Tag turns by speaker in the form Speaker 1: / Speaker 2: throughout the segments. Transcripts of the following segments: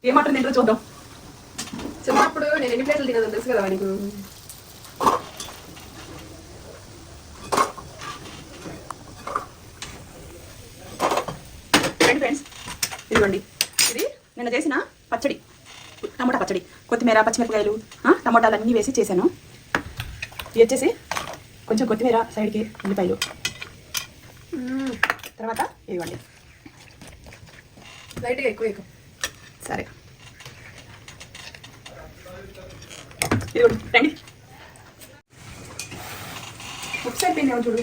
Speaker 1: ఏమాత్రం తింటో చూద్దాం.
Speaker 2: చిన్నప్పుడు నేను ఎన్ని ప్లేట్లు తినదు తెలుసు కదా నీకు.
Speaker 1: ఫ్రెండ్స్ ఇదిగోండి, ఇది నిన్న చేసిన పచ్చడి, టమోటా పచ్చడి. కొత్తిమీర, పచ్చిమిరపకాయలు, టమోటాలు అన్నీ వేసి చేశాను. ఇది వచ్చేసి కొంచెం కొత్తిమీర, సైడ్కి ఉల్లిపాయలు, తర్వాత ఇవ్వండి
Speaker 2: లైట్గా ఎక్కువ ఎక్కువ.
Speaker 1: సరే ఇదిగోండి రండి. ఒకసారి అయిపోయిందేమో చూడు.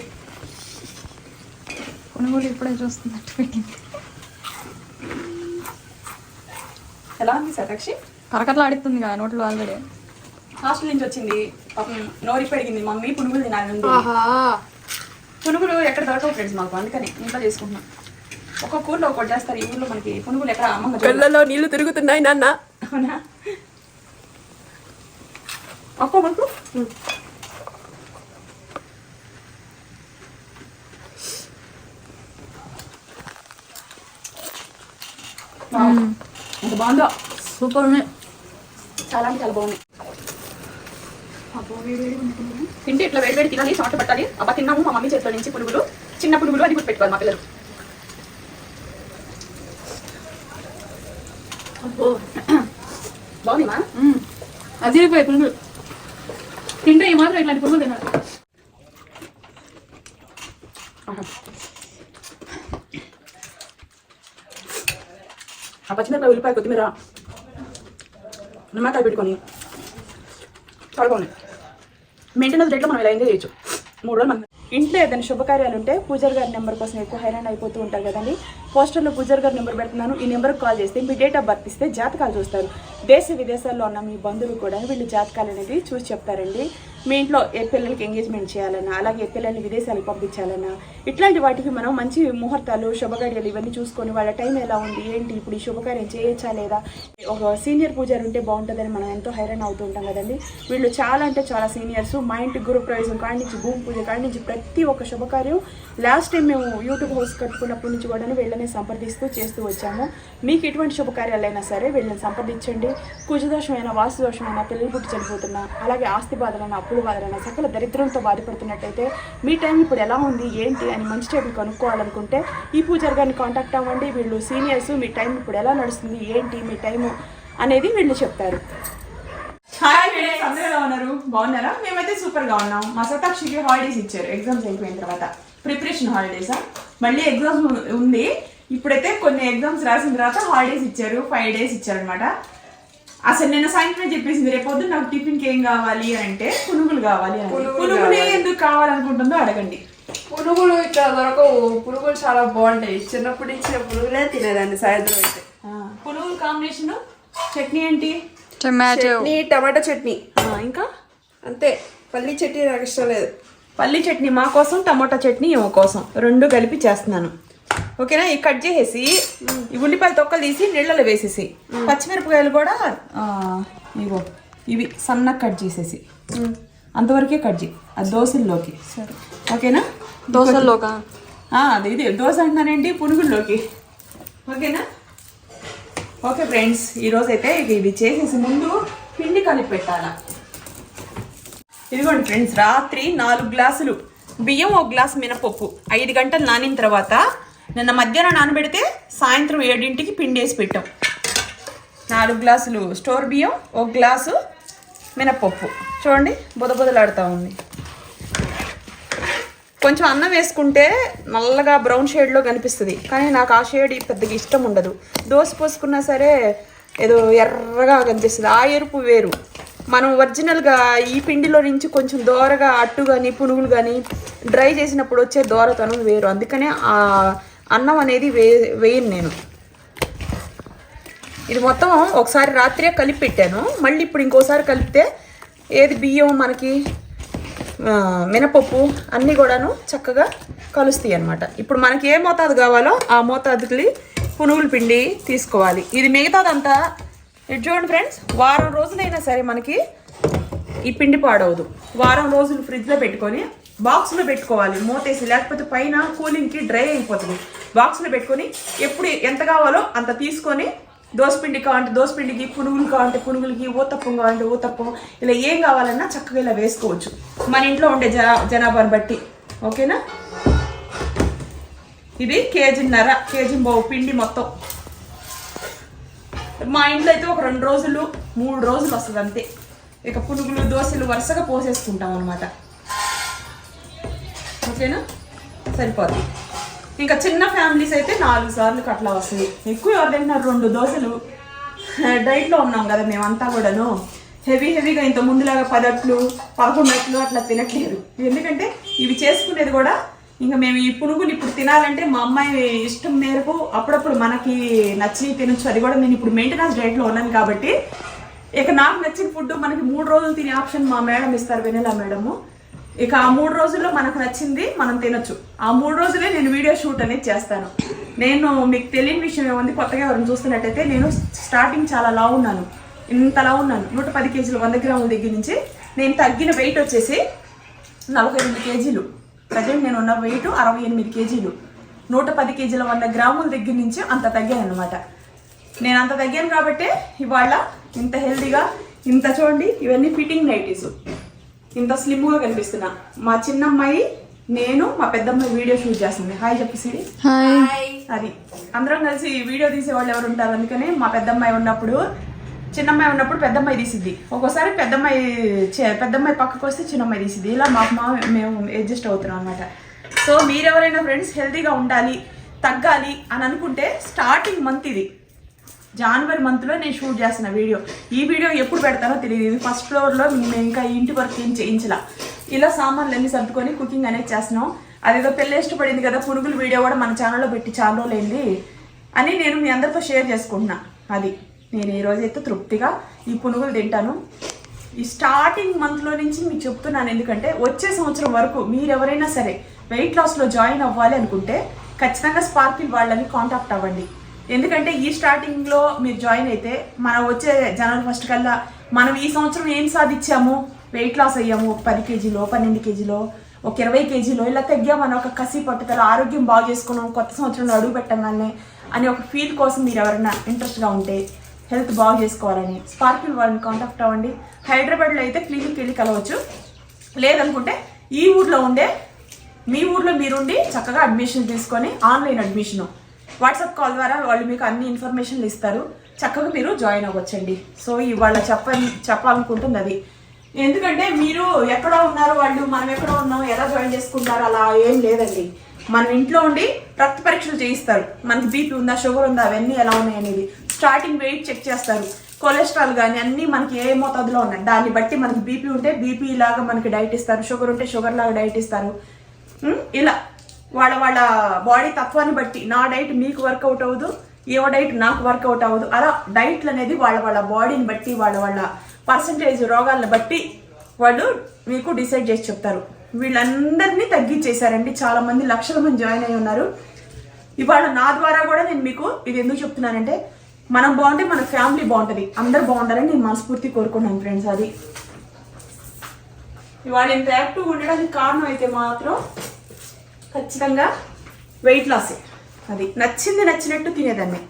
Speaker 3: కొనుగోలు ఇప్పుడే చూస్తున్నట్టు
Speaker 1: ఎలా ఉంది సాక్షి?
Speaker 3: కరకరలు ఆడుతుంది కదా నోట్లో ఆల్రెడీ.
Speaker 1: హాస్టల్ నుంచి వచ్చింది పాపం, నోరి పెరిగింది. మమ్మీ పునుగులు తినాలి. పునుగులు ఎక్కడ దొరకవు ఫ్రెండ్స్ మాకు, అందుకని ఇంట్లో చేసుకుంటున్నాం. ఒక్కొక్క ఊర్లో ఒక్కటి చేస్తారు. ఈ ఊర్లో మనకి పునుగులు ఎక్కడ అమ్మ
Speaker 2: కళ్ళలో నీళ్లు తిరుగుతున్నాయి నాన్న.
Speaker 1: అవునా అక్కో మనకు ఎంత బాగుందో.
Speaker 3: సూపర్ ఉన్నాయి,
Speaker 1: చాలా అంటే చాలా బాగున్నాయి. తింటే ఇట్లా వేడి వేడి తినాలి, చాటు పట్టాలి. అబ్బా తిన్నాము మా మమ్మీ చేతిలో నుంచి పునుగులు, చిన్న పునుగులు అని గుర్తుపెట్టుకోవాలి మా పిల్లలు. బాగుందిమా?
Speaker 3: అదిరిపోయి పునుగులు తింటే ఈ మాత్రం ఇట్లాంటి పునుగులు తినాలి.
Speaker 1: ఆ పచ్చిమిరపకాయ, ఉల్లిపాయ, కొత్తిమీర, నిమ్మకాయ పెట్టుకొని చాలా బాగున్నాయి. మెయింటెనెన్స్ రేట్లో మనం ఇలా ఎంజాయ్ చేయొచ్చు. 3 రోజులు మనం ఇంట్లో ఏదైనా శుభకార్యాలు ఉంటే పూజారి గారి నెంబర్ కోసం ఎక్కువ హైరాన్ అయిపోతూ ఉంటారు కదండి. పోస్టర్లో పూజారి గారి నెంబర్ పెడుతున్నాను. ఈ నెంబర్కి కాల్ చేస్తే మీ డేట్ ఆఫ్ బర్త్ ఇస్తే జాతకాలు చూస్తారు. దేశ విదేశాల్లో ఉన్న మీ బంధువులు కూడా వీళ్ళు జాతకాలు అనేది చూసి చెప్తారండి. మీ ఇంట్లో ఏ పిల్లలకి ఎంగేజ్మెంట్ చేయాలన్నా, అలాగే పిల్లల్ని విదేశాలకు పంపించాలన్నా, ఇట్లాంటి వాటికి మనం మంచి ముహూర్తాలు, శుభకార్యాలు ఇవన్నీ చూసుకొని వాళ్ళ టైం ఎలా ఉంది, ఏంటి, ఇప్పుడు ఈ శుభకార్యం చేయొచ్చా లేదా, ఒక సీనియర్ పూజారి ఉంటే బాగుంటుందని మనం ఎంతో హైరాన్ అవుతూ ఉంటాం కదండి. వీళ్ళు చాలా అంటే చాలా సీనియర్స్. మా ఇంటి గృహప్రవేశం కాడి నుంచి, భూమి పూజ కాడి నుంచి ప్రతి ఒక్క శుభకార్యం లాస్ట్ టైం మేము యూట్యూబ్ హౌస్ కట్టుకున్నప్పటి నుంచి కూడా వీళ్ళని సంప్రదిస్తూ చేస్తూ వచ్చాము. మీకు ఎటువంటి శుభకార్యాలైనా సరే వీళ్ళని సంప్రదించండి. కుజదోషమైనా, వాస్తు దోషమైనా, పిల్లలు పుట్టి చనిపోతున్నా, అలాగే ఆస్తి బాధలైనా, అప్పుల బాధలైనా, సకల దరిద్రంతో బాధపడుతున్నట్టయితే మీ టైం ఇప్పుడు ఎలా ఉంది, ఏంటి అని మంచి చెడు కనుక్కోవాలనుకుంటే ఈ పూజారి గారిని కాంటాక్ట్ అవ్వండి. వీళ్ళు సీనియర్స్. మీ టైం ఇప్పుడు ఎలా నడుస్తుంది, ఏంటి మీ టైము అనేది వీళ్ళు చెప్తారు. హాయ్ ఫ్రెండ్స్, అందరూ ఎలా ఉన్నారు? బాగున్నారా? మేమైతే సూపర్గా ఉన్నాం. మా సతాక్షికి హాలిడేస్ ఇచ్చారు ఎగ్జామ్స్ అయిపోయిన తర్వాత. ప్రిపరేషన్ హాలిడేసా, మళ్ళీ ఎగ్జామ్స్ ఉంది. ఇప్పుడైతే కొన్ని ఎగ్జామ్స్ రాసిన తర్వాత హాలిడేస్ ఇచ్చారు. 5 days ఇచ్చారనమాట. అసలు నిన్న సాయంత్రం చెప్పేసింది రేపు పొద్దున్న నాకు టిఫిన్కి ఏం కావాలి అంటే పునుగులు కావాలి అని. పునుగులే ఎందుకు కావాలనుకుంటుందో అడగండి.
Speaker 2: పునుగులు ఇక్కడ దొరకవు. పునుగులు చాలా బాగుంటాయి. చిన్నప్పటి నుంచి పునుగులే తినేదాన్ని సాయంత్రం అయితే.
Speaker 1: పునుగులు కాంబినేషన్ చట్నీ ఏంటి?
Speaker 2: చట్నీ, టమాటా చట్నీ,
Speaker 1: ఇంకా
Speaker 2: అంతే. పల్లి చట్నీ నాకు ఇష్టం లేదు.
Speaker 1: పల్లి చట్నీ మా కోసం, టమోటా చట్నీ ఏమో కోసం, 2 కలిపి చేస్తున్నాను. ఓకేనా? ఈ కట్ చేసేసి ఈ ఉల్లిపాయల తొక్కలు తీసి నీళ్ళలో వేసేసి, పచ్చిమిరపకాయలు కూడా ఇగో ఇవి సన్నగా కట్ చేసేసి అంతవరకే కట్ చేయి. అది దోశల్లోకి. సరే ఓకేనా?
Speaker 3: దోశల్లోకా?
Speaker 1: అది ఇది దోశ అంటున్నానేంటి, పునుగుల్లోకి. ఓకేనా? ఓకే ఫ్రెండ్స్, ఈరోజు అయితే ఇవి చేసేసి ముందు పిండి కలిపి పెట్టాలా. ఇదిగోండి ఫ్రెండ్స్, రాత్రి 4 గ్లాసులు బియ్యం, 1 గ్లాసు మినపప్పు 5 గంటలు నానిన తర్వాత నిన్న మధ్యాహ్నం నానబెడితే సాయంత్రం 7 పిండి వేసి పెట్టాం. 4 గ్లాసులు స్టోర్ బియ్యం, 1 గ్లాసు మినపప్పు. చూడండి బొదబొదలాడుతూ ఉంది. కొంచెం అన్నం వేసుకుంటే నల్లగా బ్రౌన్ షేడ్లో కనిపిస్తుంది, కానీ నాకు ఆ షేడ్ పెద్దగా ఇష్టం ఉండదు. దోశ పోసుకున్నా సరే ఏదో ఎర్రగా కనిపిస్తుంది. ఆ ఎరుపు వేరు. మనం ఒరిజినల్గా ఈ పిండిలో నుంచి కొంచెం దోరగా అట్టు కానీ, పునుగులు కానీ డ్రై చేసినప్పుడు వచ్చే దోరతనం వేరు. అందుకనే ఆ అన్నం అనేది వేయను నేను. ఇది మొత్తం ఒకసారి రాత్రే కలిపి పెట్టాను. మళ్ళీ ఇప్పుడు ఇంకోసారి కలిపితే ఏది బియ్యం, మనకి మినపప్పు అన్నీ కూడాను చక్కగా కలుస్తాయి అన్నమాట. ఇప్పుడు మనకి ఏ మోతాదు కావాలో ఆ మోతాదుకి పునుగుల పిండి తీసుకోవాలి. ఇది మిగతాదంతా ఇటు చూడండి ఫ్రెండ్స్, వారం రోజులైనా సరే మనకి ఈ పిండి పాడవదు. వారం రోజులు ఫ్రిడ్జ్లో పెట్టుకొని బాక్స్లో పెట్టుకోవాలి మూతేసి, లేకపోతే పైన కూలింగ్కి డ్రై అయిపోతుంది. బాక్స్లో పెట్టుకొని ఎప్పుడు ఎంత కావాలో అంత తీసుకొని దోసపిండి కావాలంటే దోసపిండికి, పునుగులు కావాలంటే పునుగులకి, ఊతప్పం కావాలంటే ఊతప్పం, ఇలా ఏం కావాలన్నా చక్కగా ఇలా వేసుకోవచ్చు మన ఇంట్లో ఉండే జనాభాని బట్టి. ఓకేనా. ఇది కేజీ బావు పిండి మొత్తం. మా ఇంట్లో అయితే ఒక 2 రోజులు 3 రోజులు వస్తుంది అంతే. ఇక పునుగులు దోశలు వరుసగా పోసేసుకుంటాం అనమాట. ఓకేనా, సరిపోతుంది. ఇంకా చిన్న ఫ్యామిలీస్ అయితే 4 సార్లు అట్లా వస్తుంది. ఎక్కువ ఎవరు తింటున్నారు 2 దోశలు. డైట్లో ఉన్నాం కదా మేమంతా కూడాను. హెవీగా ఇంత ముందులాగా 10 అట్లు 11 అట్లు అట్లా తినట్లేదు. ఎందుకంటే ఇవి చేసుకునేది కూడా ఇంకా మేము ఈ పునుగులు ఇప్పుడు తినాలంటే మా అమ్మాయి ఇష్టం మేరకు అప్పుడప్పుడు మనకి నచ్చి తినొచ్చు. అది కూడా నేను ఇప్పుడు మెయింటెనెన్స్ డైట్లో ఉన్నాను కాబట్టి ఇక నాకు నచ్చిన ఫుడ్ మనకి 3 రోజులు తినే ఆప్షన్ మా మేడం ఇస్తారు, వెనెలా మేడము. ఇక ఆ 3 రోజుల్లో మనకు నచ్చింది మనం తినొచ్చు. ఆ 3 రోజులే నేను వీడియో షూట్ అనేది చేస్తాను. నేను మీకు తెలియని విషయం ఏముంది, కొత్తగా ఎవరైనా చూస్తున్నట్టయితే నేను స్టార్టింగ్ చాలా లావు ఉన్నాను. ఇంతలా ఉన్నాను, 110 కేజీలు 100 గ్రాముల దగ్గర నుంచి. నేను తగ్గిన వెయిట్ వచ్చేసి 48 కేజీలు. ప్రజెంట్ నేను ఉన్న వెయిట్ 68 కేజీలు. 110 కేజీల 100 గ్రాముల దగ్గర నుంచి అంత తగ్గాను అనమాట. నేను అంత తగ్గాను కాబట్టి ఇవాళ ఇంత హెల్తీగా, ఇంత చూడండి ఇవన్నీ ఫిట్టింగ్ నైటీస్, ఇంత స్లిమ్గా కనిపిస్తున్నా. మా చిన్నమ్మాయి నేను మా పెద్దమ్మాయి వీడియో షూట్ చేస్తుంది. హాయ్ చెప్పి సిరి. అది అందరం కలిసి వీడియో తీసేవాళ్ళు ఎవరు ఉంటారు. అందుకని మా పెద్దమ్మాయి ఉన్నప్పుడు, చిన్నమ్మాయి ఉన్నప్పుడు పెద్దమ్మాయి తీసిద్ది. ఒక్కోసారి పెద్దమ్మాయి పక్కకు వస్తే చిన్నమ్మాయి తీసిద్ది. ఇలా మేము అడ్జస్ట్ అవుతున్నాం అనమాట. సో మీరెవరైనా ఫ్రెండ్స్ హెల్తీగా ఉండాలి, తగ్గాలి అని అనుకుంటే స్టార్టింగ్ మంత్ ఇది జనవరి మంత్లో నేను షూట్ చేస్తున్న వీడియో. ఈ వీడియో ఎప్పుడు పెడతానో తెలియదు. ఇది ఫస్ట్ ఫ్లోర్లో మేము ఇంకా ఇంటి వరకు ఏం చేయించలా. ఇలా సామాన్లు అన్నీ సర్దుకొని కుకింగ్ అనేది చేస్తున్నాం. అదేదో పెళ్ళి ఇష్టపడింది కదా పునుగులు వీడియో కూడా మన ఛానల్లో పెట్టి చాలా రోజులైంది అని నేను మీ అందరితో షేర్ చేసుకుంటున్నా. అది నేను ఈరోజైతే తృప్తిగా ఈ పునుగులు తింటాను. ఈ స్టార్టింగ్ మంత్లో నుంచి మీకు చెప్తున్నాను. ఎందుకంటే వచ్చే సంవత్సరం వరకు మీరెవరైనా సరే వెయిట్ లాస్లో జాయిన్ అవ్వాలి అనుకుంటే ఖచ్చితంగా స్పార్కిల్ వాళ్ళని కాంటాక్ట్ అవ్వండి. ఎందుకంటే ఈ స్టార్టింగ్లో మీరు జాయిన్ అయితే మనం వచ్చే జనవరి 1 కల్లా మనం ఈ సంవత్సరం ఏం సాధించాము, వెయిట్ లాస్ అయ్యాము, 10 కేజీలో 12 కేజీలో ఒక 20 కేజీలో ఇలా తగ్గామని ఒక కసి పట్టుదల, ఆరోగ్యం బాగు చేసుకున్నాం, కొత్త సంవత్సరంలో అడుగు పెట్టగానే అని ఒక ఫీల్ కోసం మీరు ఎవరైనా ఇంట్రెస్ట్గా ఉంటే, హెల్త్ బాగు చేసుకోవాలని స్పార్కిల్ వాళ్ళని కాంటాక్ట్ అవ్వండి. హైదరాబాద్లో అయితే క్లినిక్ వెళ్ళి కలవచ్చు. లేదనుకుంటే ఈ ఊర్లో ఉండే మీ ఊర్లో మీరుండి చక్కగా అడ్మిషన్ తీసుకొని ఆన్లైన్ అడ్మిషను వాట్సాప్ కాల్ ద్వారా వాళ్ళు మీకు అన్ని ఇన్ఫర్మేషన్లు ఇస్తారు. చక్కగా మీరు జాయిన్ అవ్వచ్చండి. సో ఇవాళ చెప్పాలనుకుంటుంది అది. ఎందుకంటే మీరు ఎక్కడో ఉన్నారు, వాళ్ళు మనం ఎక్కడో ఉన్నాం, ఎలా జాయిన్ చేసుకుంటారు అలా ఏం లేదండి. మనం ఇంట్లో ఉండి రక్త పరీక్షలు చేయిస్తారు. మనకి బీపీ ఉందా, షుగర్ ఉందా, అవన్నీ ఎలా ఉన్నాయి అనేది. స్టార్టింగ్ వెయిట్ చెక్ చేస్తారు. కొలెస్ట్రాల్ కానీ అన్నీ మనకి ఏ మోతాదులో ఉన్నాయి దాన్ని బట్టి మనకి బీపీ ఉంటే బీపీ లాగా మనకి డైట్ ఇస్తారు, షుగర్ ఉంటే షుగర్ లాగా డైట్ ఇస్తారు. ఇలా వాళ్ళ బాడీ తత్వాన్ని బట్టి నా డైట్ మీకు వర్కౌట్ అవ్వదు, ఏ డైట్ నాకు వర్కౌట్ అవ్వదు. అలా డైట్లు అనేది వాళ్ళ బాడీని బట్టి వాళ్ళ పర్సంటేజ్ రోగాలను బట్టి వాళ్ళు మీకు డిసైడ్ చేసి చెప్తారు. వీళ్ళందరినీ తగ్గించేశారండి. చాలామంది లక్షల మంది జాయిన్ అయి ఉన్నారు. ఇవాళ నా ద్వారా కూడా నేను మీకు ఇది ఎందుకు చెప్తున్నానంటే మనం బాగుంటే మన ఫ్యామిలీ బాగుంటుంది, అందరు బాగుండాలని నేను మనస్ఫూర్తి కోరుకున్నాను ఫ్రెండ్స్. అది ఇవాళ ఇంత యాక్టివ్గా ఉండడానికి కారణం అయితే మాత్రం ఖచ్చితంగా వెయిట్ లాసే. అది నచ్చినట్టు తినేదాన్ని.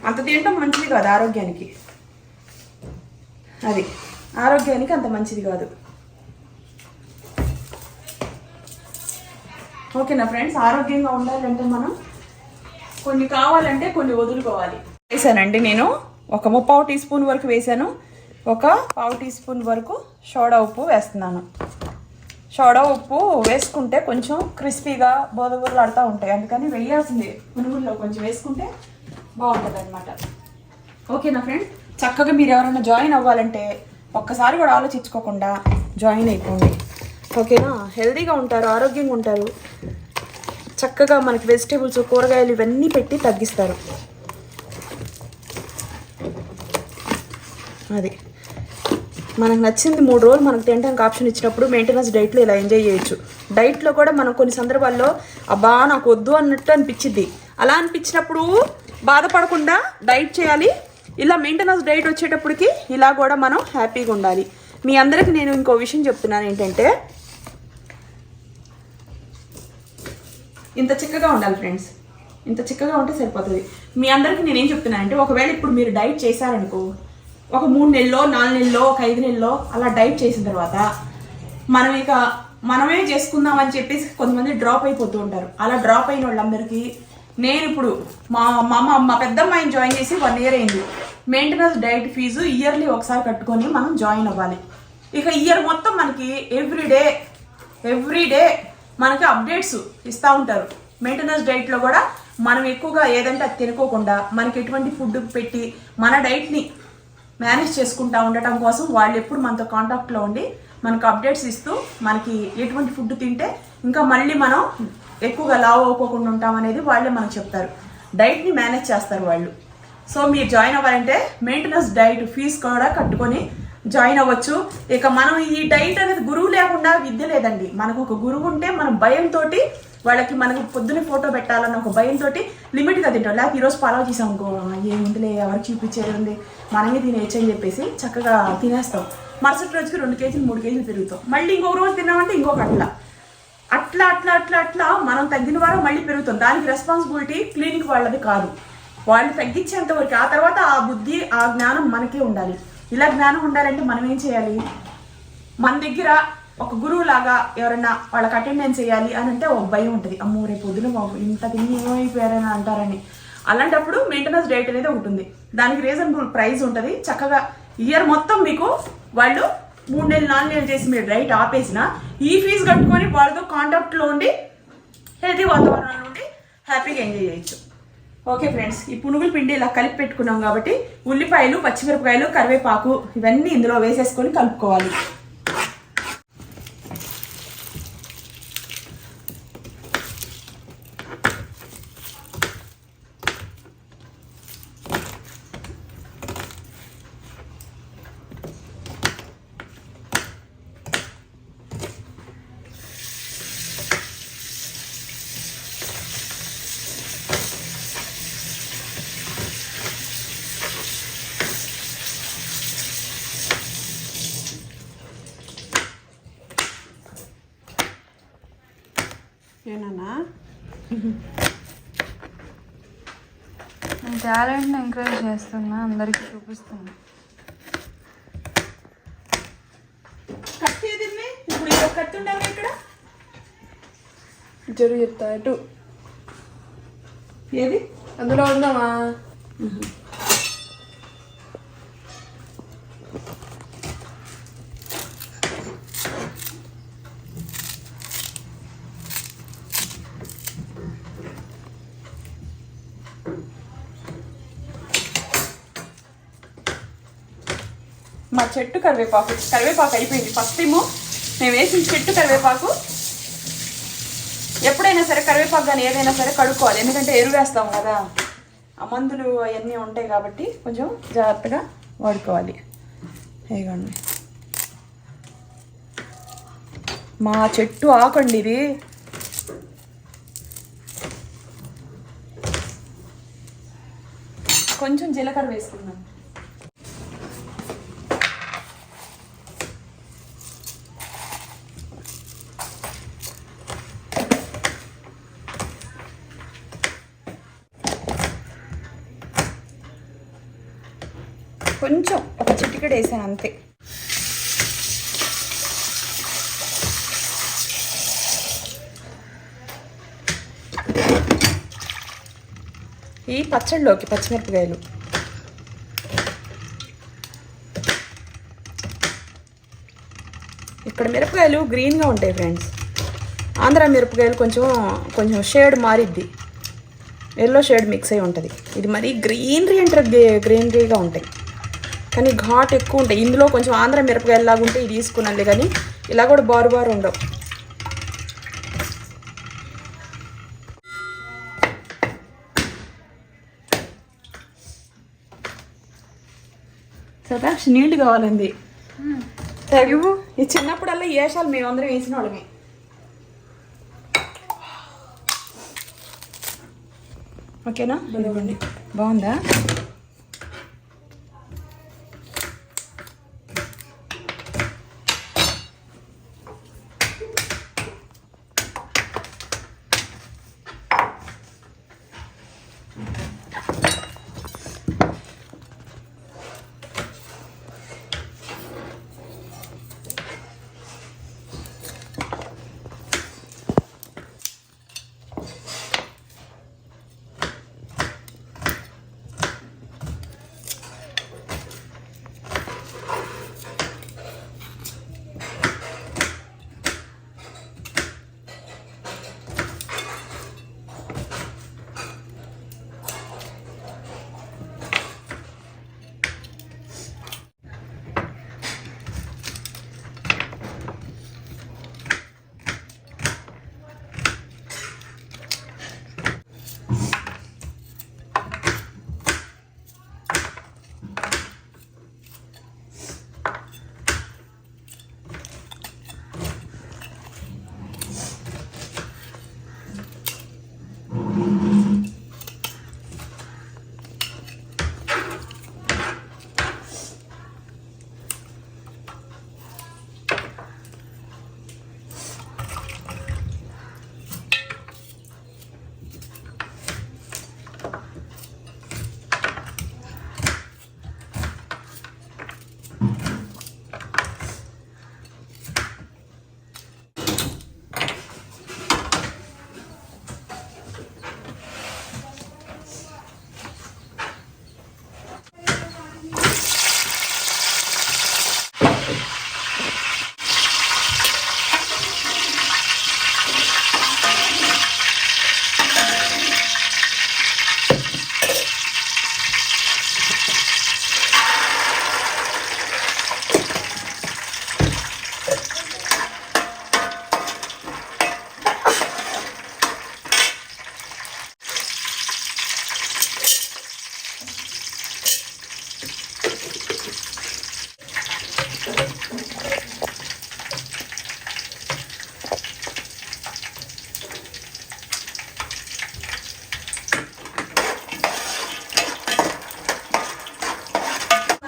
Speaker 1: అంత తినటం మంచిది కాదు ఆరోగ్యానికి. అది ఆరోగ్యానికి అంత మంచిది కాదు. ఓకేనా ఫ్రెండ్స్, ఆరోగ్యంగా ఉండాలంటే మనం కొన్ని కావాలంటే కొన్ని వదులుకోవాలి. వేసానండి నేను ఒక 3/4 టీ స్పూన్ వరకు వేసాను. ఒక 1/2 టీ స్పూన్ వరకు సోడా ఉప్పు వేస్తున్నాను. సోడా ఉప్పు వేసుకుంటే కొంచెం క్రిస్పీగా బోదబోదలాడుతూ ఉంటాయి. అందుకని వేయాల్సింది పునుగుల్లో కొంచెం వేసుకుంటే బాగుంటుంది అనమాట. ఓకేనా ఫ్రెండ్, చక్కగా మీరు ఎవరైనా జాయిన్ అవ్వాలంటే ఒక్కసారి కూడా ఆలోచించుకోకుండా జాయిన్ అయిపోండి. ఓకేనా, హెల్తీగా ఉంటారు, ఆరోగ్యంగా ఉంటారు. చక్కగా మనకి వెజిటేబుల్స్, కూరగాయలు ఇవన్నీ పెట్టి తగ్గిస్తారు. అది మనకు నచ్చింది 3 రోజులు మనకు తినడానికి ఆప్షన్ ఇచ్చినప్పుడు మెయింటెనెన్స్ డైట్లో ఇలా ఎంజాయ్ చేయొచ్చు. డైట్లో కూడా మనం కొన్ని సందర్భాల్లో అబ్బా నాకు వద్దు అన్నట్టు అనిపించింది. అలా అనిపించినప్పుడు బాధపడకుండా డైట్ చేయాలి. ఇలా మెయింటెనెన్స్ డైట్ వచ్చేటప్పటికి ఇలా కూడా మనం హ్యాపీగా ఉండాలి. మీ అందరికీ నేను ఇంకో విషయం చెప్తున్నాను ఏంటంటే ఇంత చిక్కగా ఉండాలి ఫ్రెండ్స్. ఇంత చిక్కగా ఉంటే సరిపోతుంది. మీ అందరికీ నేనేం చెప్తున్నానంటే, ఒకవేళ ఇప్పుడు మీరు డైట్ చేశారనుకో, ఒక 3 నెలలో 4 నెలలో ఒక 5 నెలలో అలా డైట్ చేసిన తర్వాత మనమే చేసుకుందాం అని చెప్పేసి కొంతమంది డ్రాప్ అయిపోతూ ఉంటారు. అలా డ్రాప్ అయిన వాళ్ళందరికీ నేను ఇప్పుడు మా పెద్దమ్మాయిని జాయిన్ చేసి 1 year అయింది. మెయింటెనెన్స్ డైట్ ఫీజు ఇయర్లీ ఒకసారి కట్టుకొని మనం జాయిన్ అవ్వాలి. ఇక ఇయర్ మొత్తం మనకి ఎవ్రీడే మనకి అప్డేట్స్ ఇస్తూ ఉంటారు. మెయింటెనెన్స్ డైట్లో కూడా మనం ఎక్కువగా ఏదంటే అది తినుకోకుండా మనకి ఎటువంటి ఫుడ్ పెట్టి మన డైట్ని మేనేజ్ చేసుకుంటూ ఉండటం కోసం వాళ్ళు ఎప్పుడు మనతో కాంటాక్ట్లో ఉండి మనకు అప్డేట్స్ ఇస్తూ మనకి ఎటువంటి ఫుడ్ తింటే ఇంకా మళ్ళీ మనం ఎక్కువగా లావ్ అవ్వకుండా ఉంటాం అనేది వాళ్ళే మనకు చెప్తారు. డైట్ని మేనేజ్ చేస్తారు వాళ్ళు. సో మీరు జాయిన్ అవ్వాలంటే మెయింటెనెన్స్ డైట్ ఫీజు కూడా కట్టుకొని జాయిన్ అవ్వచ్చు. ఇక మనం ఈ డైట్ అనేది గురువు లేకుండా విద్య లేదండి. మనకు ఒక గురువు ఉంటే మనం భయంతో వాళ్ళకి మనకు పొద్దున్నే ఫోటో పెట్టాలన్న ఒక భయంతో లిమిట్గా తింటాం. లేకపోతే ఈరోజు పలావ్ చేసాం అనుకో, ఏముందిలే ఎవరికి చూపించేది ఉంది, మనమే తినేయచ్చు అని చెప్పేసి చక్కగా తినేస్తాం. మరుసటి రోజుకి 2 కేజీలు 3 కేజీలు పెరుగుతాం. మళ్ళీ ఇంకొక రోజు తిన్నామంటే ఇంకొక అట్లా మనం తగ్గిన వారం మళ్ళీ పెరుగుతాం. దానికి రెస్పాన్సిబిలిటీ క్లినిక్ వాళ్ళది కాదు. వాళ్ళు తగ్గించేంత వరకు, ఆ తర్వాత ఆ బుద్ధి ఆ జ్ఞానం మనకే ఉండాలి. ఇలా జ్ఞానం ఉండాలంటే మనం ఏం చేయాలి? మన దగ్గర ఒక గురువు లాగా ఎవరన్నా వాళ్ళకి అటెండెన్స్ చేయాలి అని అంటే ఒక భయం ఉంటుంది. అమ్మో రేపు పొద్దున ఇంత తిని ఏమైపోయారని అంటారని. అలాంటప్పుడు మెయింటెనెన్స్ డైట్ అనేది ఒకటి ఉంది. దానికి రీజనబుల్ ప్రైస్ ఉంటుంది. చక్కగా ఇయర్ మొత్తం మీకు వాళ్ళు 3 నెలలు 4 నెలలు చేసి మీరు డైట్ ఆపేసిన ఈ ఫీజు కట్టుకొని వాళ్ళతో కాంటాక్ట్లో ఉండి హెల్తీ వాతావరణంలో ఉండి హ్యాపీగా ఎంజాయ్ చేయొచ్చు. ఓకే ఫ్రెండ్స్, ఈ పునుగుల పిండి ఇలా కలిపి పెట్టుకున్నాం కాబట్టి ఉల్లిపాయలు, పచ్చిమిరపకాయలు, కరివేపాకు ఇవన్నీ ఇందులో వేసేసుకొని కలుపుకోవాలి.
Speaker 2: ఏనా
Speaker 4: నేను టాలెంట్ని ఎంకరేజ్ చేస్తున్నా, అందరికీ చూపిస్తున్నా.
Speaker 1: కత్తి ఏది? ఇప్పుడు ఇది ఒక కత్తి ఉండాలి ఇక్కడ.
Speaker 2: జరుగు చెప్తా అటు
Speaker 1: ఏది
Speaker 2: అందులో ఉందామా?
Speaker 1: మా చెట్టు కరివేపాకు అయిపోయింది. ఫస్ట్ టైము మేము వేసిన చెట్టు కరివేపాకు. ఎప్పుడైనా సరే కరివేపాకు కానీ ఏదైనా సరే కడుక్కోవాలి, ఎందుకంటే ఎరువు వేస్తాం కదా, ఆ మందులు అవన్నీ ఉంటాయి కాబట్టి కొంచెం జాగ్రత్తగా వాడుకోవాలి. ఇదిగోండి మా చెట్టు ఆకండి ఇది. కొంచెం జీలకర్ర వేసుకుందాం. కొంచెం ఒక చిటికెడు వేసాను అంతే. ఈ పచ్చడిలోకి పచ్చిమిరపకాయలు ఇక్కడ మిరపకాయలు గ్రీన్గా ఉంటాయి ఫ్రెండ్స్. ఆంధ్ర మిరపకాయలు కొంచెం షేడ్ మారిద్ది, ఎల్లో షేడ్ మిక్స్ అయి ఉంటుంది. ఇది మరీ గ్రీనరీ అంటే గ్రీనరీగా ఉంటాయి కానీ ఘాట్ ఎక్కువ ఉంటాయి. ఇందులో కొంచెం ఆంధ్ర మిరపకాయలాగా ఉంటే ఇది తీసుకున్నాను, కానీ ఇలా కూడా బారు ఉండవు. సదాక్షి నీళ్ళు కావాలండి. ఈ చిన్నప్పుడల్లా ఏషాలు మేమందరం వేసిన వాళ్ళమే. ఓకేనా? ఇదిగోండి, బాగుందా?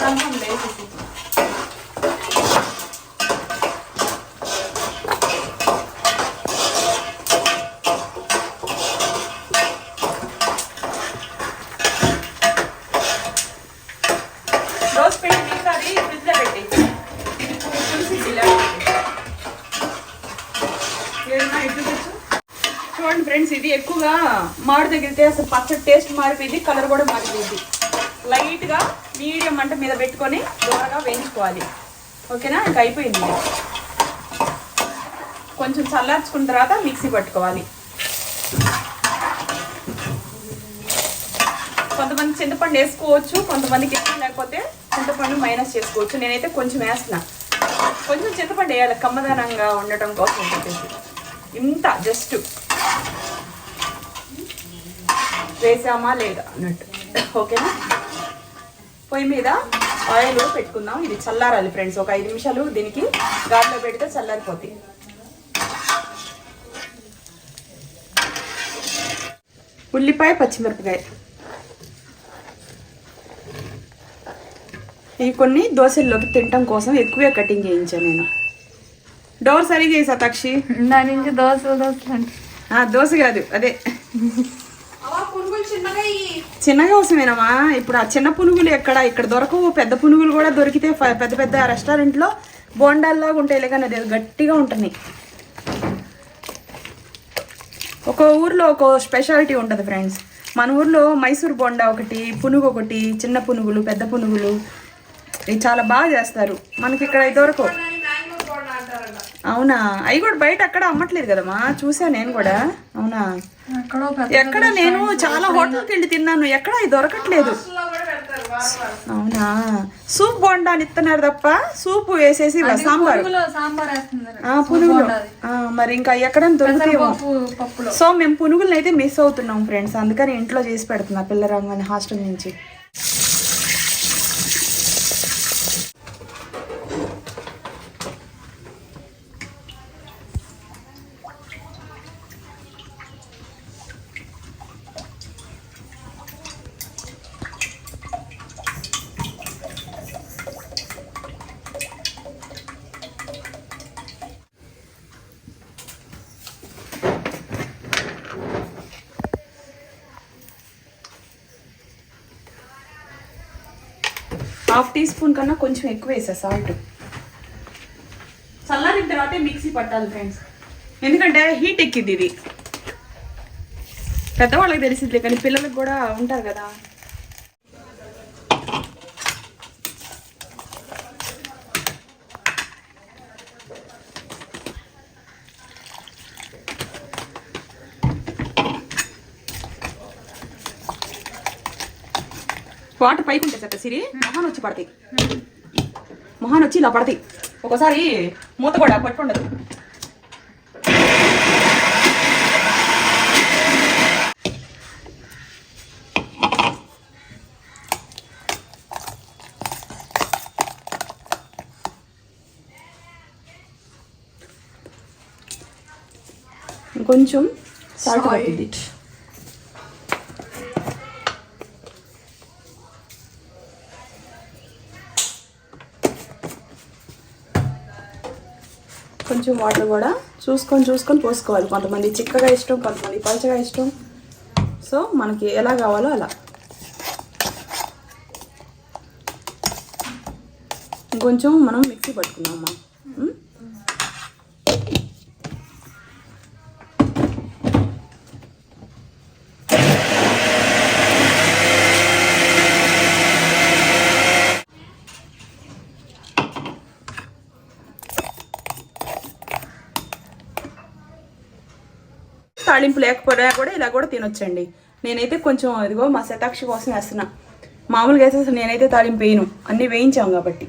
Speaker 1: కన్ఫర్మ్ వేసేసి దోశ పిండి మిగతాది ఫ్రిడ్జ్లో పెట్టి పులిసి ఇలా చూడండి ఫ్రెండ్స్, ఇది ఎక్కువగా మాడి తగిలితే అసలు పచ్చడి టేస్ట్ మారిపోయింది, కలర్ కూడా మారిపోయింది. లైట్గా మీడియం మంట మీద పెట్టుకొని దూరగా వేయించుకోవాలి. ఓకేనా, ఇంకా అయిపోయింది. కొంచెం చల్లార్చుకున్న తర్వాత మిక్సీ పట్టుకోవాలి. కొంతమంది చింతపండు వేసుకోవచ్చు, కొంతమందికి ఇష్టం లేకపోతే చింతపండు మైనస్ చేసుకోవచ్చు. నేనైతే కొంచెం వేస్తున్నా. కొంచెం చింతపండు వేయాలి కమ్మదనంగా ఉండటం కోసం చెప్పేసి. ఇంత జస్ట్ వేసామా లేదా అన్నట్టు. ఓకేనా, పొయ్యి మీద ఆయిల్ పెట్టుకుందాం. ఇది చల్లారాలి ఫ్రెండ్స్. ఒక 5 నిమిషాలు దీనికి గాలిలో పెడితే చల్లారిపోతాయి. ఉల్లిపాయ, పచ్చిమిరపకాయ ఇవి కొన్ని దోశల్లోకి తినటం కోసం ఎక్కువే కటింగ్ చేయించాను నేను. డోర్ సరిగా వేసా తక్షి.
Speaker 4: దాని నుంచి దోశలు
Speaker 1: దోశ కాదు, అదే చిన్నగా అవసరమేనమ్మా. ఇప్పుడు ఆ చిన్న పునుగులు ఇక్కడ దొరకవు. పెద్ద పునుగులు కూడా దొరికితే పెద్ద పెద్ద రెస్టారెంట్లో బోండాల్లాగా ఉంటాయి, కానీ అది గట్టిగా ఉంటుంది. ఒక ఊర్లో ఒక స్పెషాలిటీ ఉంటుంది ఫ్రెండ్స్. మన ఊర్లో మైసూర్ బోండా ఒకటి, పునుగు ఒకటి, చిన్న పునుగులు, పెద్ద పునుగులు ఇవి చాలా బాగా చేస్తారు. మనకి ఇక్కడ దొరకవు. అవునా, అవి కూడా బయట అక్కడ అమ్మట్లేదు కదమ్మా, చూసా నేను కూడా. అవునా, ఎక్కడ నేను చాలా హోటల్కి వెళ్ళి తిన్నాను, ఎక్కడ అవి దొరకట్లేదు. అవునా, సూప్ బోండా అని ఇస్తున్నారు తప్ప సూప్ వేసేసి సాంబార్ పునుగులు మరి ఇంకా ఎక్కడ దొరుకుతాయేమో. సో మేము పునుగులను అయితే మిస్ అవుతున్నాం ఫ్రెండ్స్. అందుకని ఇంట్లో చేసి పెడుతున్నా పిల్ల రంగాన్ని హాస్టల్ నుంచి. ½ టీ స్పూన్ కన్నా కొంచెం ఎక్కువ వేసా సాల్ట్. చల్లారిన తర్వాతే మిక్సీ పట్టాలి ఫ్రెండ్స్, ఎందుకంటే హీట్ ఎక్కింది ఇది. పెద్దవాళ్ళకి తెలిసిందే కానీ పిల్లలకు కూడా ఉంటారు కదా. వాటర్ పైకి ఉంటాయి చెత్త సిరి, మొహాన్ వచ్చి పడతాయి. మొహాన్ వచ్చి ఇలా పడతాయి. ఒకసారి మూత కూడా పట్టుండదు. కొంచెం సాల్ట్ పట్టింది. కొంచెం వాటర్ కూడా చూసుకొని పోసుకోవాలి. కొంతమంది చిక్కగా ఇష్టం, కొంతమంది పలచగా ఇష్టం. సో మనకి ఎలా కావాలో అలా. కొంచెం మనం మిక్సీ పట్టుకున్నామా. తాళింపు లేకపోయినా కూడా ఇలా కూడా తినొచ్చండి. నేనైతే కొంచెం ఇదిగో మా శతాక్షి కోసం వేస్తున్నా. మామూలుగా అయితే అసలు నేనైతే తాళింపు వేయను, అన్నీ వేయించాం కాబట్టి.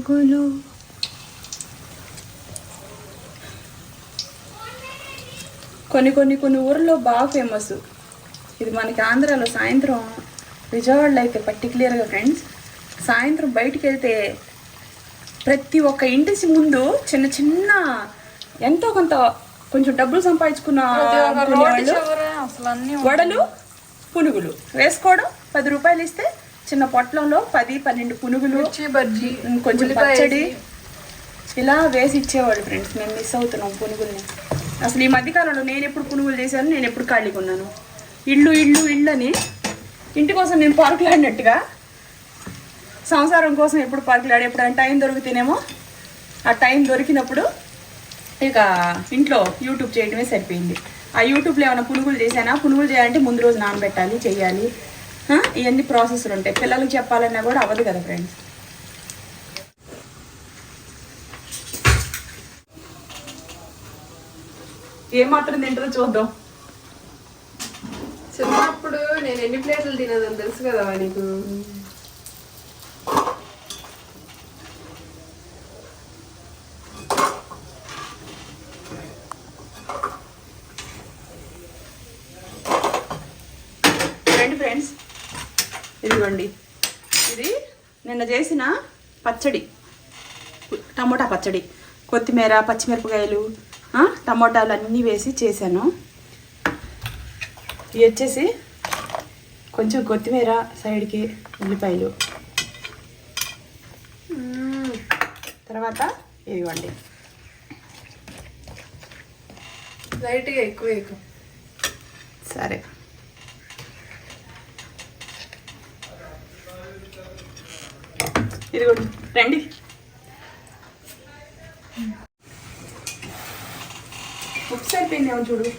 Speaker 4: పునుగులు.
Speaker 1: కొన్ని ఊర్లో బాగా ఫేమస్. ఇది మనకి ఆంధ్రాలో సాయంత్రం, విజయవాడలో అయితే పర్టికులర్గా ఫ్రెండ్స్, సాయంత్రం బయటికి వెళ్తే ప్రతి ఒక్క ఇంటి ముందు చిన్న చిన్న ఎంతో కొంత కొంచెం డబ్బులు సంపాదించుకున్న వాళ్ళు
Speaker 4: అసలు అన్ని
Speaker 1: వడలు పునుగులు వేసుకోవడం. 10 రూపాయలు ఇస్తే చిన్న పొట్లంలో 10-12 పునుగులు,
Speaker 4: బజ్జీ,
Speaker 1: కొంచెం పచ్చడి ఇలా వేసి ఇచ్చేవాళ్ళు ఫ్రెండ్స్. మేము మిస్ అవుతున్నాం పునుగుల్ని. అసలు ఈ మధ్యకాలంలో నేను ఎప్పుడు పునుగులు చేశాను, నేను ఎప్పుడు ఖాళీగా ఉన్నాను. ఇల్లు అని ఇంటి కోసం నేను పార్కులాడినట్టుగా సంసారం కోసం ఎప్పుడు పార్కులాడి, ఎప్పుడు టైం దొరికితేనేమో ఆ టైం దొరికినప్పుడు ఇక ఇంట్లో యూట్యూబ్ చేయడమే సరిపోయింది. ఆ యూట్యూబ్లో ఏమైనా పునుగులు చేశానా, పునుగులు చేయాలంటే ముందు రోజు నానబెట్టాలి, చెయ్యాలి, ఇవన్నీ ప్రాసెస్లు ఉంటాయి. పిల్లలకు చెప్పాలన్నా కూడా అవ్వదు కదా ఫ్రెండ్స్. ఏమాత్రం తింటారో చూద్దాం.
Speaker 2: చిన్నప్పుడు నేను ఎన్ని ప్లేట్లు తినేదని తెలుసు కదా నీకు.
Speaker 1: రండి ఫ్రెండ్స్, ఇదిగోండి. ఇది నిన్న చేసిన పచ్చడి, టమోటా పచ్చడి. కొత్తిమీర, పచ్చిమిరపకాయలు, టమోటాలు అన్నీ వేసి చేశాను. ఇవి వచ్చేసి కొంచెం కొత్తిమీర, సైడ్కి ఉల్లిపాయలు, తర్వాత ఇవ్వండి
Speaker 2: లైట్గా ఎక్కువ ఎక్కువ.
Speaker 1: సరే, ఇదిగోండి రండి. ఉప్పు అయిపోయిందేమో చూడు.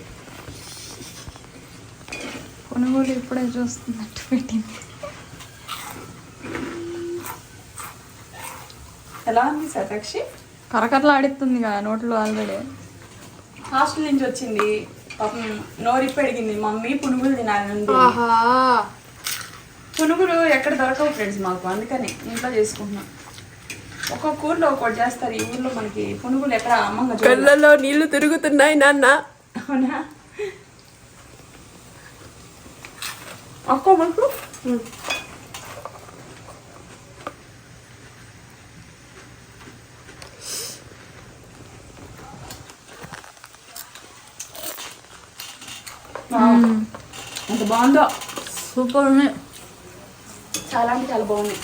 Speaker 4: పునుగులు ఇప్పుడే చూస్తున్నట్టు పెట్టింది.
Speaker 1: ఎలా ఉంది సాక్షి?
Speaker 4: కరకరలు ఆడిస్తుంది కదా నోట్లో ఆల్రెడీ.
Speaker 1: హాస్టల్ నుంచి వచ్చింది పాపం, నోరిప్పి అడిగింది మమ్మీ పునుగులు తినాలి. పునుగులు ఎక్కడ దొరకవు ఫ్రెండ్స్ మాకు, అందుకని ఇంట్లో చేసుకుంటున్నాం. ఒక్కొక్క ఊర్లో ఒక్కొక్కటి చేస్తారు. ఈ ఊర్లో మనకి పునుగులు ఎక్కడ అమ్మంగా
Speaker 2: కళ్ళలో నీళ్లు తిరుగుతున్నాయి నాన్న.
Speaker 1: అవునా అక్కో మనకు ఎంత బాగుందో.
Speaker 4: సూపర్ ఉన్నాయి,
Speaker 1: చాలా అంటే చాలా బాగున్నాయి.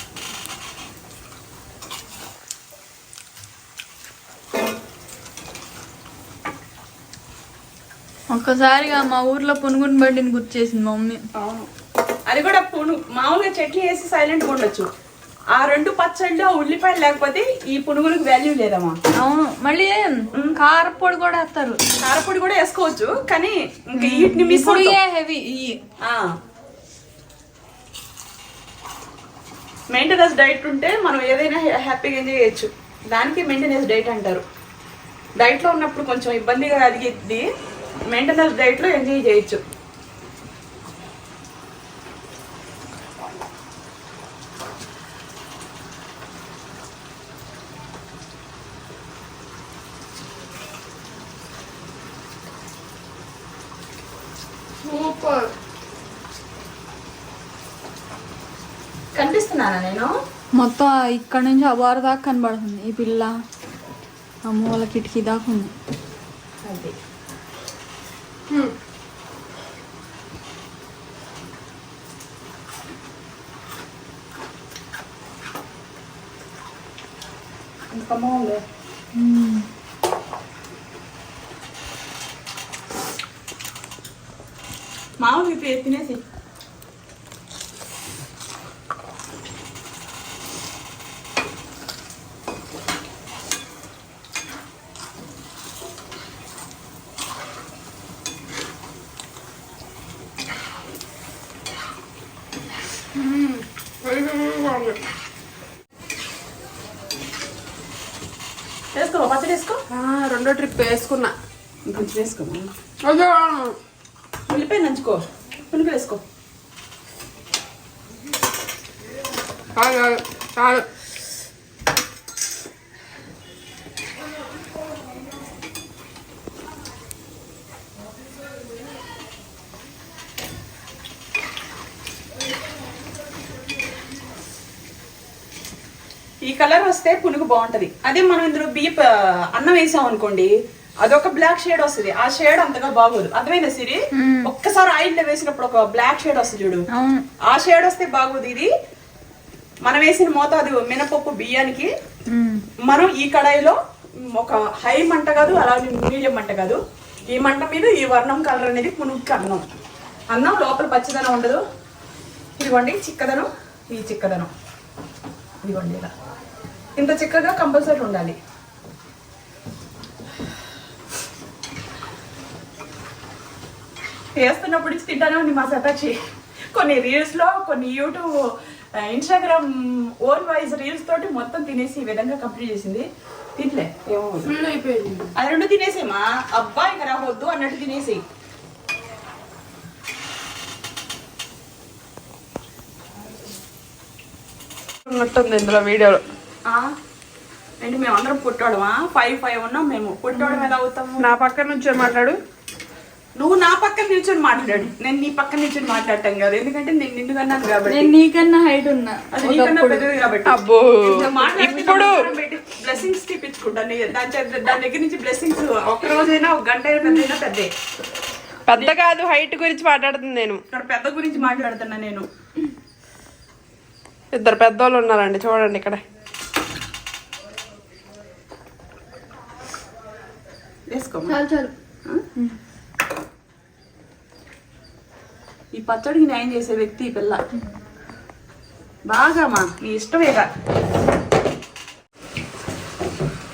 Speaker 4: ఒక్కసారిగా మా ఊర్లో పునుగుని బండిని గుర్తు చేసింది మా మమ్మీ.
Speaker 1: అవును, అది కూడా మామూలుగా చట్నీ వేసి సైలెంట్గా ఉండొచ్చు. ఆ 2 పచ్చళ్ళు, ఉల్లిపాయలు లేకపోతే ఈ పునుగులకు వాల్యూ లేదమ్మా.
Speaker 4: అవును, మళ్ళీ కారపొడి కూడా వేస్తారు.
Speaker 1: కారపొడి కూడా వేసుకోవచ్చు, కానీ ఇంకా వీటిని మిస్
Speaker 4: హెవీ.
Speaker 1: మెయింటెనెన్స్ డైట్ ఉంటే మనం ఏదైనా హ్యాపీగా ఎంజాయ్ చేయొచ్చు. దానికి మెయింటెనెన్స్ డైట్ అంటారు. డైట్లో ఉన్నప్పుడు కొంచెం ఇబ్బందిగా అదిగిద్ది, మెయింటెనెన్స్ డైట్లో ఎంజాయ్ చేయొచ్చు.
Speaker 2: సూపర్.
Speaker 1: కనిపిస్తున్నానా నేను?
Speaker 4: మొత్తం ఇక్కడ నుంచి అబార దాకా కనబడుతుంది. ఈ పిల్ల అమ్మ వాళ్ళ కిటికీ దాకా ఉంది.
Speaker 1: అదే ఇంకా బాగుంది. మామూలు తినేసి వేసుకో, పచ్చడి వేసుకో.
Speaker 2: రెండో ట్రిప్ వేసుకున్నా.
Speaker 1: ఇంకొంచెం వేసుకోమా.
Speaker 2: అదే
Speaker 1: ఉల్లిపాయ నంచుకో, పునుగులు వేసుకో. ఈ కలర్ వస్తే పునుగు బాగుంటది. అదే మనం ఇందులో బియ్య అన్నం వేసాం అనుకోండి, అదొక బ్లాక్ షేడ్ వస్తుంది. ఆ షేడ్ అంతగా బాగోదు. అర్థమైందా సిరి? ఒక్కసారి ఆయిల్ లో వేసినప్పుడు ఒక బ్లాక్ షేడ్ వస్తుంది చూడు, ఆ షేడ్ వస్తే బాగోదు. ఇది మనం వేసిన మోతాదు మినపప్పు బియ్యానికి. మనం ఈ కడాయిలో ఒక హై మంట కాదు, అలాగే మీడియం మంట కాదు, ఈ మంట మీద ఈ వర్ణం కలర్ అనేది పునుగుకి అన్నం. అన్నం లోపల పచ్చిదనం ఉండదు. ఇదిగోండి చిక్కదనం, ఈ చిక్కదనం ఇదిగోండి ఇలా ఇంత చిక్కగా కంపల్సరీ ఉండాలి. వేస్తున్నప్పుడు ఇచ్చి తింటానే ఉంది మా సతాక్షి. కొన్ని రీల్స్లో, కొన్ని YouTube, Instagram own voice reels తోటి మొత్తం తినేసి ఈ విధంగా కంప్లీట్ చేసింది. తినలే ఏమో
Speaker 2: ఫుల్ అయిపోయింది.
Speaker 1: అది రెండు తినేసేమా, అబ్బా ఇంకా రావద్దు అన్నట్టు తినేసి.
Speaker 2: ఉన్నట్టుంది ఇందులో వీడియోలో.
Speaker 1: ఏంటి మేము అందరం పుట్టాడమా? 5 ఉన్నాం మేము. పుట్టాడం ఎలా అవుతాము?
Speaker 2: నా పక్కన నుంచి మాట్లాడు.
Speaker 1: నువ్వు నా పక్కన నిల్చొని మాట్లాడు, నేను నీ పక్కన నిల్చొని మాట్లాడటం కాదు. ఎందుకంటే నేను నిన్ను కన్నాను కాబట్టి.
Speaker 4: నేను నీకన్నా హైట్ ఉన్నా,
Speaker 1: అది నీకన్నా పెద్దది కాబట్టి.
Speaker 2: అబ్బో
Speaker 1: ఇప్పుడు బ్లెస్సింగ్స్ తీపించుకుంటాను దాని దగ్గర నుంచి. బ్లెస్సింగ్స్ ఒక్క రోజైనా, ఒక గంట అయినా పెద్దైనా పెద్దే.
Speaker 2: పెద్ద కాదు, హైట్ గురించి మాట్లాడుతుంది నేను.
Speaker 1: ఇక్కడ పెద్ద గురించి మాట్లాడుతున్నా నేను.
Speaker 2: ఇద్దరు పెద్దోళ్ళు ఉన్నారండి చూడండి ఇక్కడ.
Speaker 1: వేసుకోమా.
Speaker 4: చాలు చాలు.
Speaker 1: ఈ పచ్చడికి న్యాయం చేసే వ్యక్తి ఈ పిల్ల. బాగామా నీ ఇష్టమేగా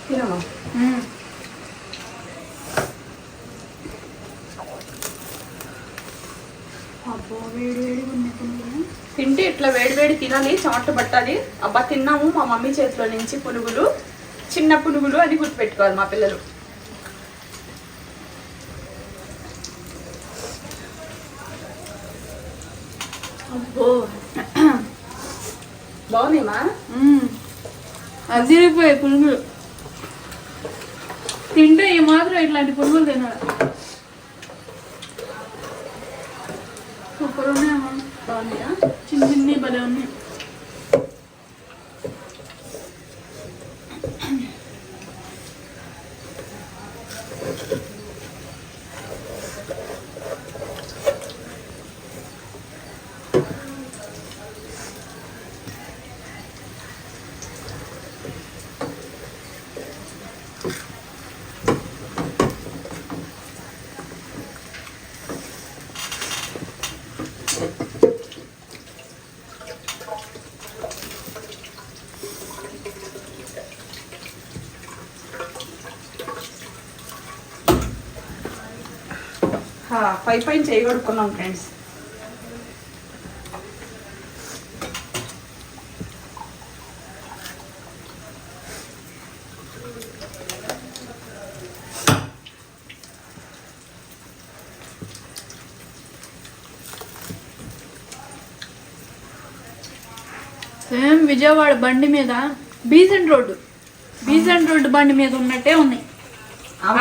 Speaker 1: తినమా. తింటే ఇట్లా వేడివేడి తినాలి, చెమట పట్టాలి. అబ్బా తిన్నాము మా మమ్మీ చేతిలో నుంచి పునుగులు, చిన్న పునుగులు అని గుర్తుపెట్టుకోవాలి మా పిల్లలు. అబ్బో బాగున్నాయమ్మా.
Speaker 4: అదిరిపోయాయి పునుగులు. తింటే ఈ మాత్రం ఇట్లాంటి పునుగులు తినాలి. సూపర్ ఉన్నాయమ్మా.
Speaker 1: బాగున్నాయా?
Speaker 4: చిన్న చిన్న భలే ఉన్నాయి.
Speaker 1: పైన చేయగడుక్కున్నాం ఫ్రెండ్స్.
Speaker 4: సేమ్ విజయవాడ బండి మీద బీసెంట్ రోడ్డు బండి మీద ఉన్నట్టే ఉన్నాయి.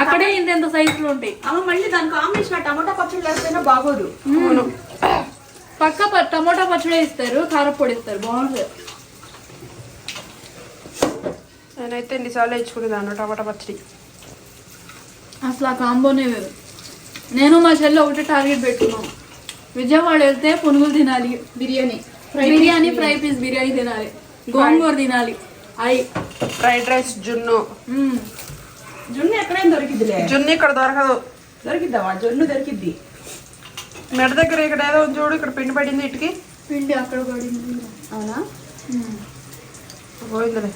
Speaker 4: అక్కడే ఇంత సైజులు ఉంటాయి.
Speaker 1: అమ్మ మళ్ళీ దాని కాంబినేషన్ టమాటా పచ్చడి లేకపోయినా బాగోదు.
Speaker 4: పక్క టమోటా పచ్చడి ఇస్తారు, కారపొడి ఇస్తారు, బాగుంటుంది.
Speaker 2: నేనైతే ఎన్నిసార్లు ఇచ్చుకునేదాన్ని టమాటా పచ్చడి.
Speaker 4: అసలు ఆ కాంబోనే వేరు. నేను మా చెల్లి ఒకటే టార్గెట్ పెట్టుకున్నాం, విజయవాడ వెళ్తే పునుగులు తినాలి, బిర్యానీ ఫ్రై పీస్ బిర్యానీ తినాలి, గోంగూర తినాలి, అయి
Speaker 2: ఫ్రైడ్ రైస్, జున్ను.
Speaker 1: జున్ను ఎక్కడైనా దొరికిద్దిలే.
Speaker 2: జున్ను ఇక్కడ దొరకదు.
Speaker 1: దొరికిద్దామా? జున్ను దొరికిద్ది.
Speaker 2: మెడ దగ్గర ఇక్కడ ఏదో చూడు, ఇక్కడ పిండి పడింది, ఇటుకి
Speaker 4: పిండి అక్కడ పడింది.
Speaker 1: అవునా?
Speaker 2: పోయిందిలే.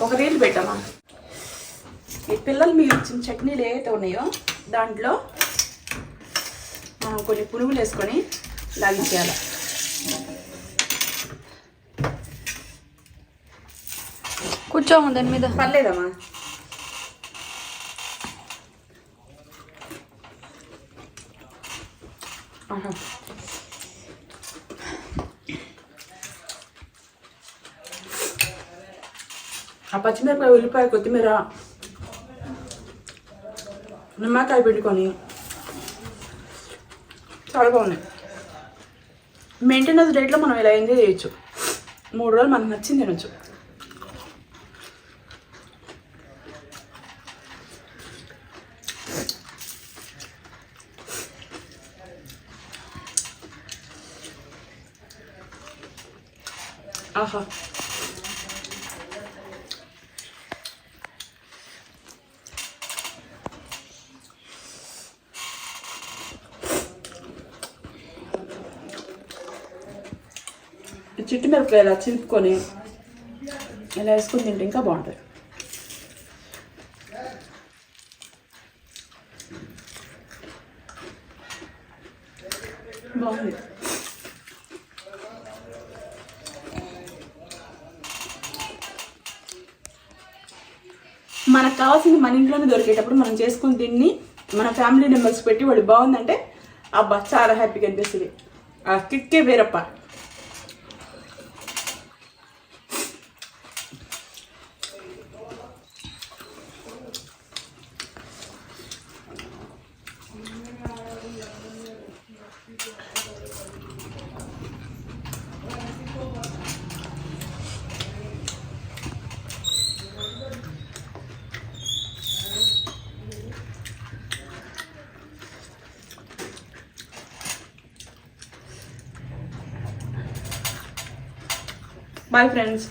Speaker 1: ఒక రీల్ పెట్టామా. ఈ పిల్లలు మీరు ఇచ్చిన చట్నీలు ఏవైతే ఉన్నాయో దాంట్లో కొన్ని పునుగులు వేసుకొని లాగించేయాలి.
Speaker 4: కూర్చోము దాని మీద.
Speaker 1: పర్లేదమ్మా. ఆహా. ఆ పచ్చిమిరపకాయ, ఉల్లిపాయ, కొత్తిమీర, నిమ్మకాయ పెట్టుకొని చాలా బాగున్నాయి. మెయింటెనెన్స్ డేట్లో మనం ఇలా ఎంజాయ్ చేయొచ్చు. 3 రోజులు మనకు నచ్చింది తినొచ్చు. ఆహా. చిట్టి మిరపకాయ ఇలా చిలుపుకొని ఇలా వేసుకొని తింటే ఇంకా బాగుంటుంది. బాగుంది. మనకు కావాల్సింది మన ఇంట్లోనే దొరికేటప్పుడు మనం చేసుకుని తిని మన ఫ్యామిలీ మెంబర్స్ పెట్టి వాళ్ళు బాగుందంటే అబ్బా చాలా హ్యాపీగా అనిపిస్తుంది. ఆ కిక్కే వేరప్ప. Bye friends.